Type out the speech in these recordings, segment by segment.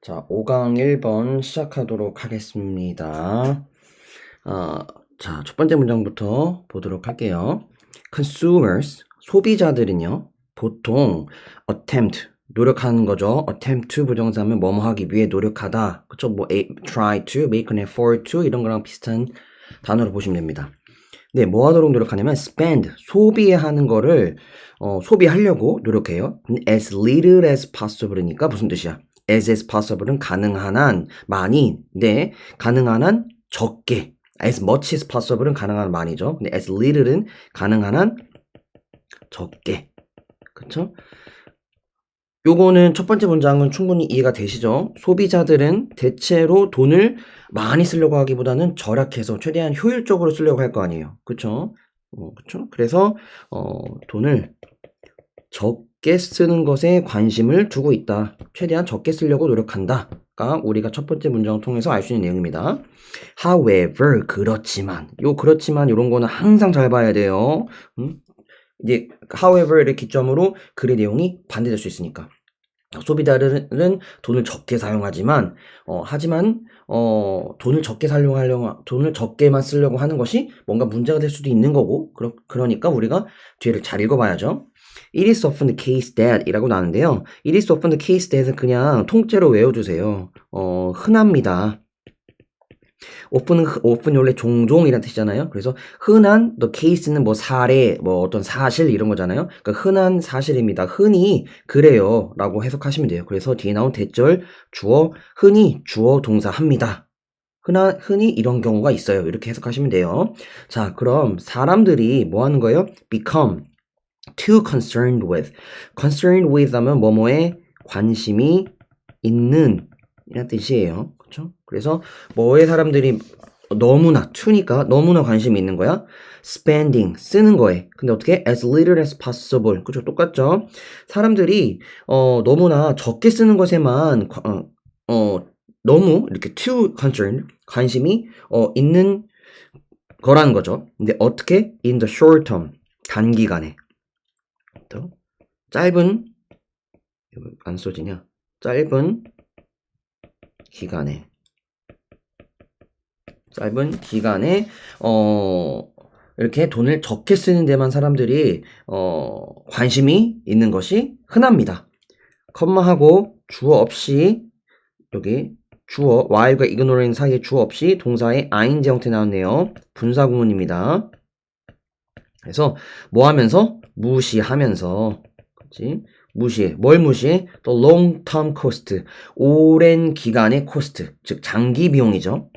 자, 5강 1번 시작하도록 하겠습니다. 자, 첫 번째 문장부터 보도록 할게요. Consumers, 소비자들은요, 보통 attempt, 노력하는 거죠. attempt to 부정사면 뭐뭐 하기 위해 노력하다. 그쵸? 뭐 try to, make an effort to 이런 거랑 비슷한 단어로 보시면 됩니다. 네, 뭐 하도록 노력하냐면 spend, 소비하는 거를 소비하려고 노력해요. as little as possible니까 무슨 뜻이야? as possible은 가능한 한 많이, 네, 가능한 한 적게. as much as possible은 가능한 한 많이죠. 근데 as little은 가능한 한 적게. 그쵸? 요거는 첫 번째 문장은 충분히 이해가 되시죠? 소비자들은 대체로 돈을 많이 쓰려고 하기보다는 절약해서 최대한 효율적으로 쓰려고 할 거 아니에요. 그쵸? 그쵸? 그래서 돈을 적게 쓰는 것에 관심을 두고 있다. 최대한 적게 쓰려고 노력한다가 우리가 첫 번째 문장을 통해서 알 수 있는 내용입니다. However, 그렇지만 이런 거는 항상 잘 봐야 돼요. 이제 however를 기점으로 글의 내용이 반대될 수 있으니까. 소비자들은 돈을 적게 사용하지만 돈을 적게만 쓰려고 하는 것이 뭔가 문제가 될 수도 있는 거고, 그러니까 우리가 뒤를 잘 읽어봐야죠. It is often the case that 이라고 나오는데요. It is often the case that은 그냥 통째로 외워주세요. 흔합니다. often 원래 종종이란 뜻이잖아요. 그래서 흔한 the case는 뭐 사례, 뭐 어떤 사실 이런 거잖아요. 그러니까 흔한 사실입니다. 흔히 그래요 라고 해석하시면 돼요. 그래서 뒤에 나온 대절 주어, 흔히 주어 동사 합니다. 흔히 이런 경우가 있어요. 이렇게 해석하시면 돼요. 자, 그럼 사람들이 뭐 하는 거예요? become too concerned with 하면 뭐뭐에 관심이 있는 이란 뜻이에요. 그렇죠? 그래서 뭐에 사람들이 너무나 to니까 너무나 관심이 있는 거야. spending 쓰는 거에. 근데 어떻게 as little as possible. 그렇죠? 똑같죠? 사람들이 너무나 적게 쓰는 것에만 너무 이렇게 too concerned 관심이 있는 거라는 거죠. 근데 어떻게 in the short term 단기간에 또 짧은 안 써지냐? 짧은 기간에 이렇게 돈을 적게 쓰는 데만 사람들이 관심이 있는 것이 흔합니다. 컴마하고 주어 없이 여기 주어 while과 ignoring 사이에 주어 없이 동사의 ing 형태 나왔네요. 분사구문입니다. 그래서 뭐 하면서? 무시하면서. 그렇지? 무시해. 뭘 무시해? The long term cost. 오랜 기간의 코스트. 즉 장기 비용이죠.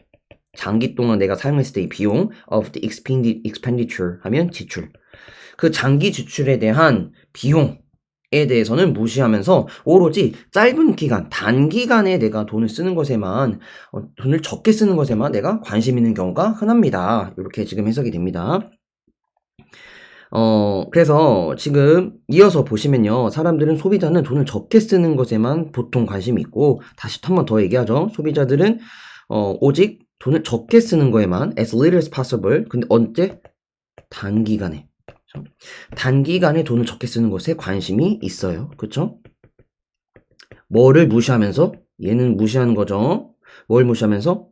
장기 동안 내가 사용했을 때의 비용 of the expenditure 하면 지출. 그 장기 지출에 대한 비용에 대해서는 무시하면서 오로지 짧은 기간, 단기간에 내가 돈을 쓰는 것에만 돈을 적게 쓰는 것에만 내가 관심 있는 경우가 흔합니다. 이렇게 지금 해석이 됩니다. 그래서 지금 이어서 보시면요. 사람들은 소비자는 돈을 적게 쓰는 것에만 보통 관심이 있고, 다시 한 번 더 얘기하죠. 소비자들은 오직 돈을 적게 쓰는 거에만 as little as possible. 근데 언제? 단기간에. 그렇죠? 단기간에 돈을 적게 쓰는 것에 관심이 있어요. 그렇죠? 뭐를 무시하면서? 얘는 무시하는 거죠. 뭘 무시하면서?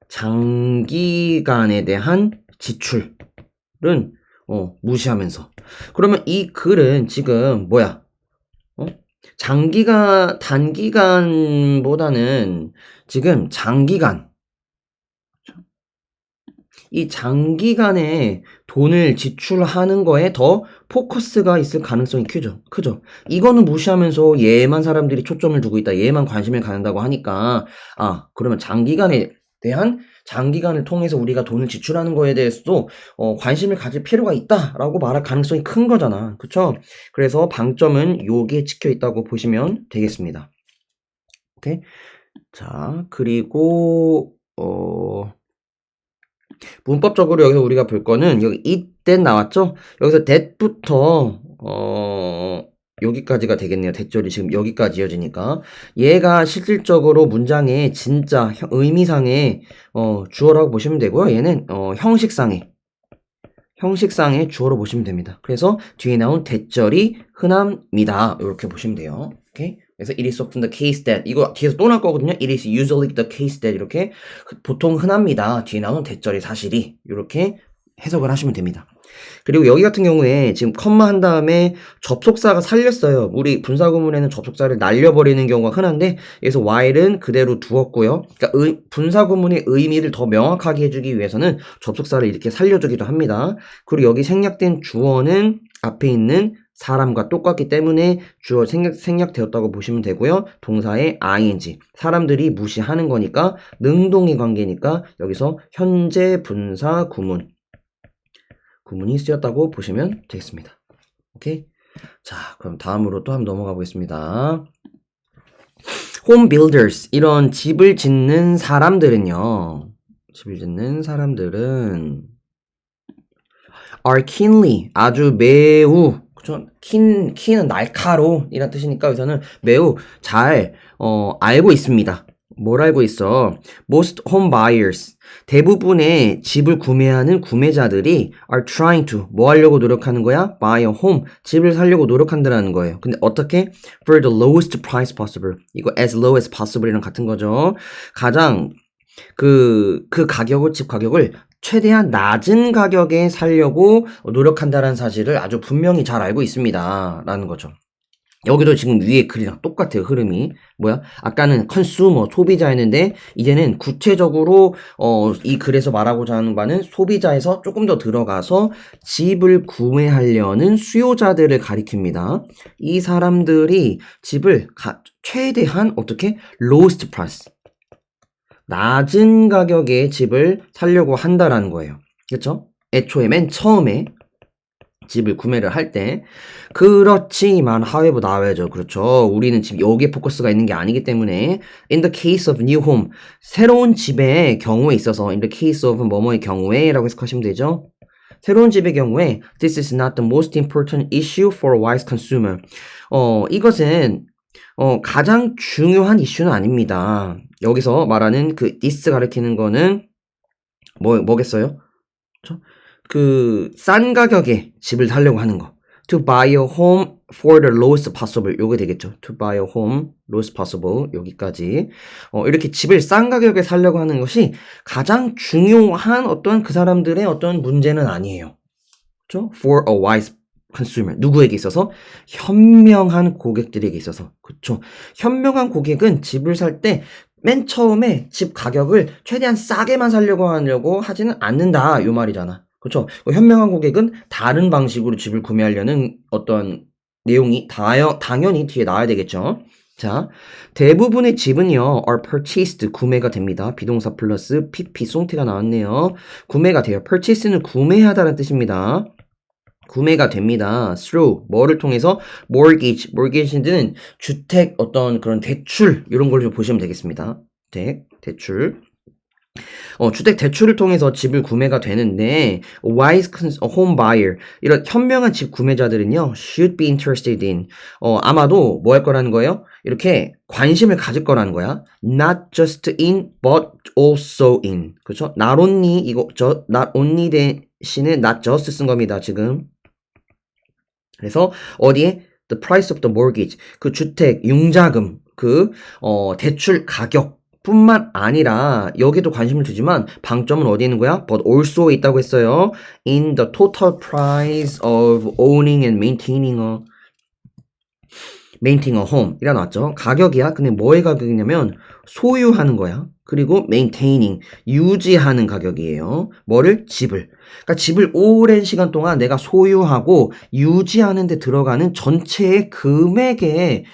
장기간에 대한 지출은 무시하면서. 그러면 이 글은 지금 뭐야? 단기간보다는 지금 장기간. 이 장기간에 돈을 지출하는 거에 더 포커스가 있을 가능성이 크죠. 이거는 무시하면서 얘만 사람들이 초점을 두고 있다. 얘만 관심을 갖는다고 하니까 그러면 장기간을 통해서 우리가 돈을 지출하는 거에 대해서도 관심을 가질 필요가 있다라고 말할 가능성이 큰 거잖아. 그쵸? 그래서 방점은 여기에 찍혀 있다고 보시면 되겠습니다. 오케이? 자, 그리고 문법적으로 여기서 우리가 볼 거는 여기 that 나왔죠? 여기서 that부터 여기까지가 되겠네요. 대절이 지금 여기까지 이어지니까 얘가 실질적으로 문장의 진짜 의미상의 주어라고 보시면 되고요. 얘는 형식상의 주어로 보시면 됩니다. 그래서 뒤에 나온 대절이 흔합니다. 이렇게 보시면 돼요. 오케이? 그래서 it is often the case that 이거 뒤에서 또 나올 거거든요. it is usually the case that 이렇게 보통 흔합니다. 뒤에 나오는 대절이 사실이 이렇게 해석을 하시면 됩니다. 그리고 여기 같은 경우에 지금 컴마 한 다음에 접속사가 살렸어요. 우리 분사구문에는 접속사를 날려버리는 경우가 흔한데 여기서 while은 그대로 두었고요. 그러니까 분사구문의 의미를 더 명확하게 해주기 위해서는 접속사를 이렇게 살려주기도 합니다. 그리고 여기 생략된 주어는 앞에 있는 사람과 똑같기 때문에 주어 생략되었다고 보시면 되고요. 동사의 ing, 사람들이 무시하는 거니까 능동의 관계니까 여기서 현재 분사 구문이 쓰였다고 보시면 되겠습니다. 오케이? 자, 그럼 다음으로 또 한번 넘어가 보겠습니다. home builders, 이런 집을 짓는 사람들은요. are keenly, 아주 매우, 그쵸? keen은 날카로운 이란 뜻이니까 여기서는 매우 잘 알고 있습니다. 뭘 알고 있어? Most home buyers, 대부분의 집을 구매하는 구매자들이 are trying to, 뭐 하려고 노력하는 거야? Buy a home, 집을 사려고 노력한다는 거예요. 근데 어떻게? For the lowest price possible. 이거 as low as possible이랑 같은 거죠. 가장 그 가격을, 집 가격을 최대한 낮은 가격에 살려고 노력한다는 사실을 아주 분명히 잘 알고 있습니다. 라는 거죠. 여기도 지금 위에 글이랑 똑같아요. 흐름이. 뭐야? 아까는 컨슈머, 소비자였는데 이제는 구체적으로 이 글에서 말하고자 하는 바는 소비자에서 조금 더 들어가서 집을 구매하려는 수요자들을 가리킵니다. 이 사람들이 집을 최대한 어떻게? lowest price, 낮은 가격에 집을 사려고 한다라는 거예요. 그렇죠? 애초에 맨 처음에 집을 구매를 할 때. 그렇지만 however 나와야죠. 그렇죠. 우리는 지금 여기에 포커스가 있는 게 아니기 때문에 in the case of new home, 새로운 집의 경우에 있어서 in the case of 뭐뭐의 경우에 라고 해석하시면 되죠. 새로운 집의 경우에 this is not the most important issue for a wise consumer. 이것은 가장 중요한 이슈는 아닙니다. 여기서 말하는 그 this 가리키는 거는 뭐겠어요? 그렇죠? 싼 가격에 집을 사려고 하는 거. To buy a home for the lowest possible. 요게 되겠죠. To buy a home, lowest possible. 여기까지. 이렇게 집을 싼 가격에 사려고 하는 것이 가장 중요한 어떤 그 사람들의 어떤 문제는 아니에요. 그렇죠? For a wise consumer. 누구에게 있어서? 현명한 고객들에게 있어서. 그렇죠? 현명한 고객은 집을 살 때 맨 처음에 집 가격을 최대한 싸게만 사려고 하지는 않는다. 요 말이잖아. 그렇죠? 현명한 고객은 다른 방식으로 집을 구매하려는 어떤 내용이 당연히 뒤에 나와야 되겠죠. 자, 대부분의 집은요, are purchased, 구매가 됩니다. 비동사 플러스 pp, 송태가 나왔네요. 구매가 돼요. purchase는 구매하다라는 뜻입니다. 구매가 됩니다. through, 뭐를 통해서? mortgage는 주택 어떤 그런 대출, 이런 걸 좀 보시면 되겠습니다. 대출. 주택 대출을 통해서 집을 구매가 되는데 wise home buyer, 이런 현명한 집 구매자들은요 should be interested in, 아마도 뭐 할 거라는 거예요? 이렇게 관심을 가질 거라는 거야. not just in but also in. 그렇죠? not only, 이거 not only 대신에 not just 쓴 겁니다. 지금. 그래서 어디에? the price of the mortgage, 그 주택 융자금, 대출 가격 뿐만 아니라 여기도 관심을 두지만 방점은 어디 있는 거야? But also에 있다고 했어요. In the total price of owning and maintaining a home 이라 나왔죠. 가격이야. 근데 뭐의 가격이냐면 소유하는 거야. 그리고 maintaining, 유지하는 가격이에요. 뭐를? 집을. 그러니까 집을 오랜 시간 동안 내가 소유하고 유지하는 데 들어가는 전체의 금액에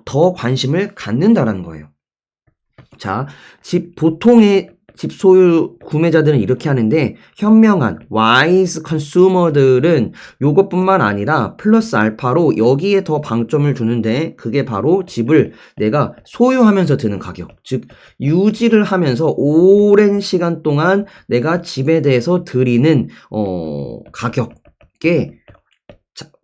더 관심을 갖는다라는 거예요. 자, 보통의 집 소유 구매자들은 이렇게 하는데 현명한 wise consumer들은 요것뿐만 아니라 플러스 알파로 여기에 더 방점을 주는데 그게 바로 집을 내가 소유하면서 드는 가격, 즉 유지를 하면서 오랜 시간 동안 내가 집에 대해서 들이는 가격에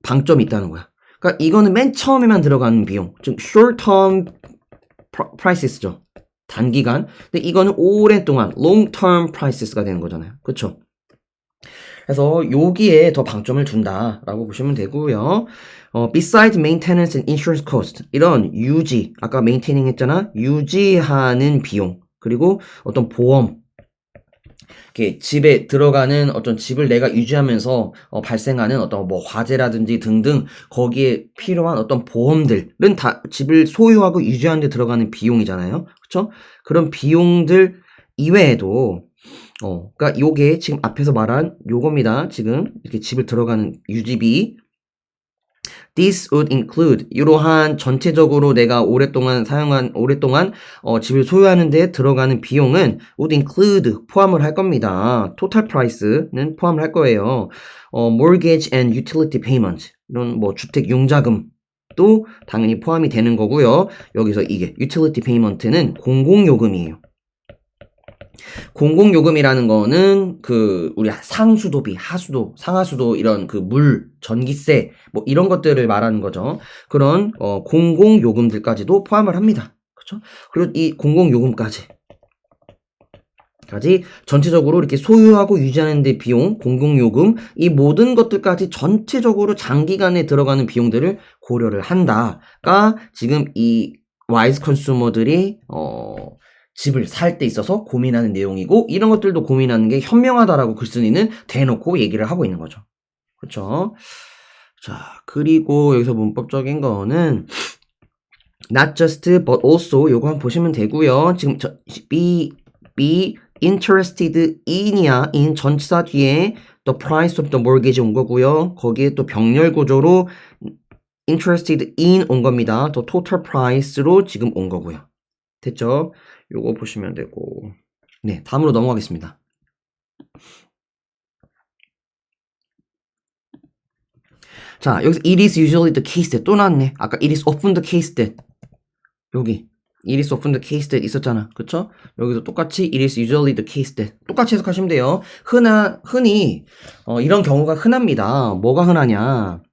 방점이 있다는 거야. 그러니까 이거는 맨 처음에만 들어가는 비용, 즉 short term prices죠. 단기간. 근데 이거는 오랫동안 long term prices가 되는 거잖아요. 그렇죠? 그래서 여기에 더 방점을 둔다라고 보시면 되고요. besides maintenance and insurance cost 이런 유지 아까 maintaining 했잖아. 유지하는 비용 그리고 어떤 보험 이렇게 집에 들어가는 어떤 집을 내가 유지하면서 발생하는 어떤 뭐 화재라든지 등등 거기에 필요한 어떤 보험들은 다 집을 소유하고 유지하는 데 들어가는 비용이잖아요. 그렇죠? 그런 비용들 이외에도 그러니까 요게 지금 앞에서 말한 요겁니다. 지금 이렇게 집을 들어가는 유지비 This would include 이러한 전체적으로 내가 오랫동안 집을 소유하는 데 들어가는 비용은 would include 포함을 할 겁니다. total price는 포함을 할 거예요. mortgage and utility payment 이런 뭐 주택 융자금도 당연히 포함이 되는 거고요. 여기서 이게 utility payment는 공공요금이에요. 공공요금이라는 거는 우리 상수도비, 하수도, 상하수도 이런 물, 전기세 뭐 이런 것들을 말하는 거죠. 그런 공공요금들까지도 포함을 합니다. 그렇죠? 그리고 이 공공요금까지 전체적으로 이렇게 소유하고 유지하는 데 비용, 공공요금 이 모든 것들까지 전체적으로 장기간에 들어가는 비용들을 고려를 한다가 지금 이 와이즈 컨슈머들이 집을 살 때 있어서 고민하는 내용이고 이런 것들도 고민하는 게 현명하다라고 글쓴이는 대놓고 얘기를 하고 있는 거죠. 그렇죠? 자, 그리고 여기서 문법적인 거는 not just but also 요거 한번 보시면 되고요. 지금 be interested in이야. in 전치사 뒤에 the price of the mortgage 온 거고요. 거기에 또 병렬 구조로 interested in 온 겁니다. 또 total price로 지금 온 거고요. 됐죠? 요거 보시면 되고 네 다음으로 넘어가겠습니다. 자 여기서 it is usually the case that 또 나왔네. 아까 it is often the case that 여기 it is often the case that 있었잖아. 그쵸? 여기도 똑같이 it is usually the case that 똑같이 해석하시면 돼요. 흔히 이런 경우가 흔합니다. 뭐가 흔하냐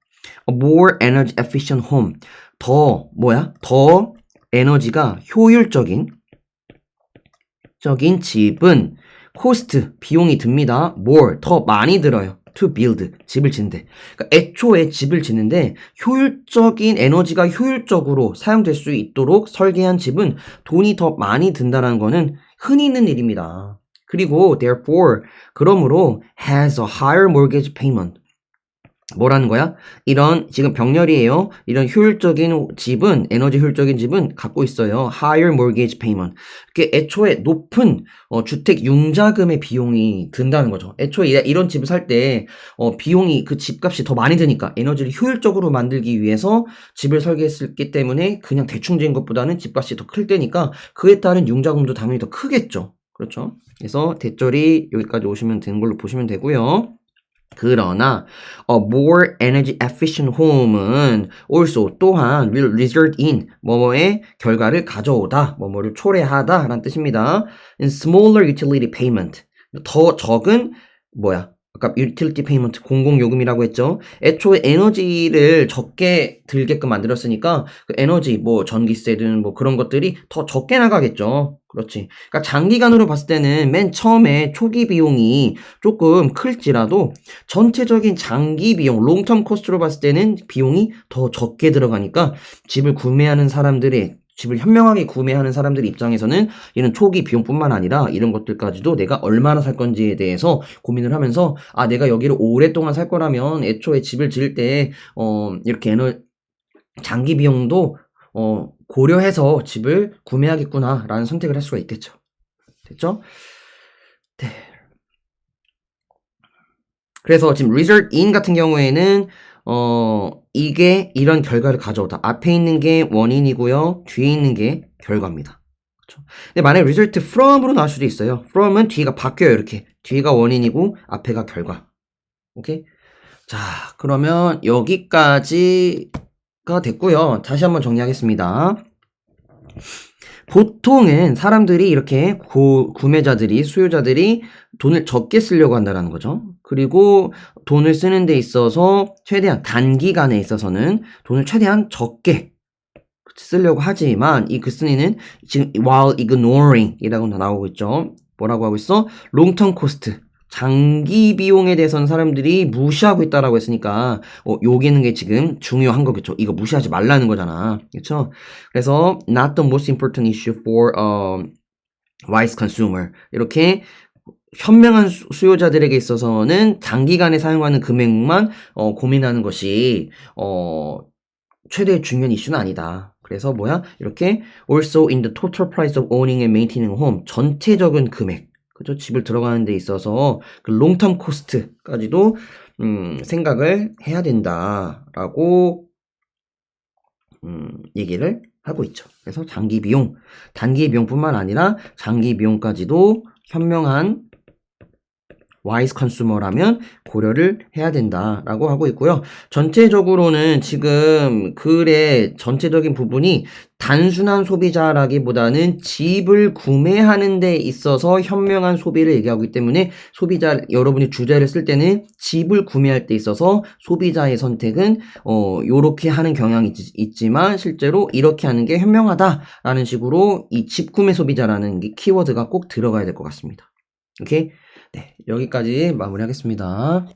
A more energy efficient home 더 에너지가 효율적인 집은 코스트 비용이 듭니다. more 더 많이 들어요. to build 집을 짓는데 그러니까 애초에 집을 짓는데 효율적인 에너지가 효율적으로 사용될 수 있도록 설계한 집은 돈이 더 많이 든다는 거는 흔히 있는 일입니다. 그리고 therefore 그러므로 has a higher mortgage payment 뭐라는 거야? 이런 지금 병렬이에요. 이런 효율적인 집은 에너지 효율적인 집은 갖고 있어요. higher mortgage payment. 그게 애초에 높은 주택 융자금의 비용이 든다는 거죠. 애초에 이런 집을 살 때 비용이 그 집값이 더 많이 드니까 에너지를 효율적으로 만들기 위해서 집을 설계했기 때문에 그냥 대충 지은 것보다는 집값이 더 클 때니까 그에 따른 융자금도 당연히 더 크겠죠. 그렇죠? 그래서 대절이 여기까지 오시면 되는 걸로 보시면 되고요. 그러나 a more energy efficient home은 also 또한 will result in 뭐뭐의 결과를 가져오다 뭐뭐를 초래하다 라는 뜻입니다. in smaller utility payment 더 적은 아까 utility payment 공공요금이라고 했죠. 애초에 에너지를 적게 들게끔 만들었으니까 그 에너지 전기세든 그런 것들이 더 적게 나가겠죠. 그렇지. 그러니까 장기간으로 봤을 때는 맨 처음에 초기 비용이 조금 클지라도 전체적인 장기 비용, 롱텀 코스트로 봤을 때는 비용이 더 적게 들어가니까 집을 현명하게 구매하는 사람들 입장에서는 이런 초기 비용뿐만 아니라 이런 것들까지도 내가 얼마나 살 건지에 대해서 고민을 하면서 내가 여기를 오랫동안 살 거라면 애초에 집을 지을 때 이렇게 장기 비용도 고려해서 집을 구매하겠구나 라는 선택을 할 수가 있겠죠. 됐죠? 네. 그래서 지금 result in 같은 경우에는 이게 이런 결과를 가져오다. 앞에 있는 게 원인이고요. 뒤에 있는 게 결과입니다. 그렇죠? 근데 만약에 result from으로 나올 수도 있어요. from은 뒤가 바뀌어요. 이렇게. 뒤가 원인이고 앞에가 결과. 오케이? 자, 그러면 여기까지가 됐고요. 다시 한번 정리하겠습니다. 보통은 사람들이 이렇게 구매자들이 수요자들이 돈을 적게 쓰려고 한다는 거죠. 그리고 돈을 쓰는 데 있어서 최대한 단기간에 있어서는 돈을 최대한 적게 쓰려고 하지만 이 글쓴이는 지금 while ignoring 이라고 나오고 있죠. 뭐라고 하고 있어? long term cost 장기 비용에 대해서는 사람들이 무시하고 있다라고 했으니까 여기는 게 지금 중요한 거겠죠. 이거 무시하지 말라는 거잖아. 그렇죠? 그래서 not the most important issue for wise consumer. 이렇게 현명한 수요자들에게 있어서는 장기간에 사용하는 금액만 고민하는 것이 최대의 중요한 이슈는 아니다. 그래서 뭐야? 이렇게 also in the total price of owning and maintaining a home. 전체적인 금액. 그죠? 집을 들어가는 데 있어서 그 롱텀 코스트까지도 생각을 해야 된다라고 얘기를 하고 있죠. 그래서 장기 비용, 단기 비용뿐만 아니라 장기 비용까지도 현명한 wise consumer라면 고려를 해야 된다라고 하고 있고요. 전체적으로는 지금 글의 전체적인 부분이 단순한 소비자라기보다는 집을 구매하는 데 있어서 현명한 소비를 얘기하고 있기 때문에 소비자, 여러분이 주제를 쓸 때는 집을 구매할 때 있어서 소비자의 선택은 요렇게 하는 경향이 있지만 실제로 이렇게 하는 게 현명하다라는 식으로 이 집 구매 소비자라는 키워드가 꼭 들어가야 될 것 같습니다. 오케이? 네, 여기까지 마무리하겠습니다.